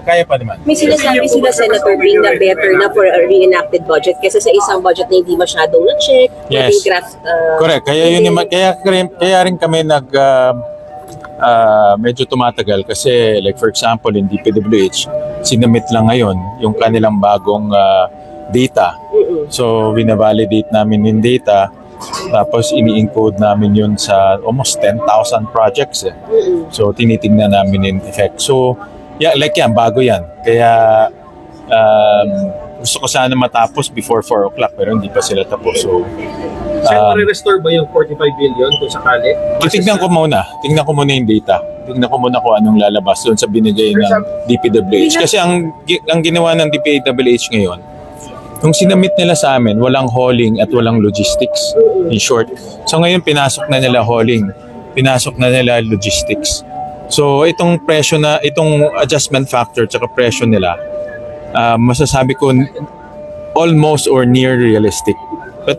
Kaya pa naman. May sinasabi sila, Senator Green, na better na for a reenacted budget kaysa sa isang budget na hindi masyadong na-check, Yes. draft. Correct. Kaya rin kami medyo tumatagal kasi like for example in DPWH, sinumit lang ngayon yung kanilang bagong data. So binavalidate namin yung data tapos ini-encode namin yun sa almost 10,000 projects. So tinitingnan namin yung effect. So like yan, bago yan. Kaya gusto ko sana matapos before 4 o'clock pero hindi pa sila tapos. So restore ba yung 45 billion kung sakali? Tingnan ko muna yung data. Tingnan ko muna kung anong lalabas doon sa binigay ng DPWH. Kasi ang ginawa ng DPWH ngayon, nung sinamit nila sa amin, walang hauling at walang logistics. In short. So ngayon, pinasok na nila hauling. Pinasok na nila logistics. So itong adjustment factor tsaka presyo nila, masasabi ko almost or near realistic.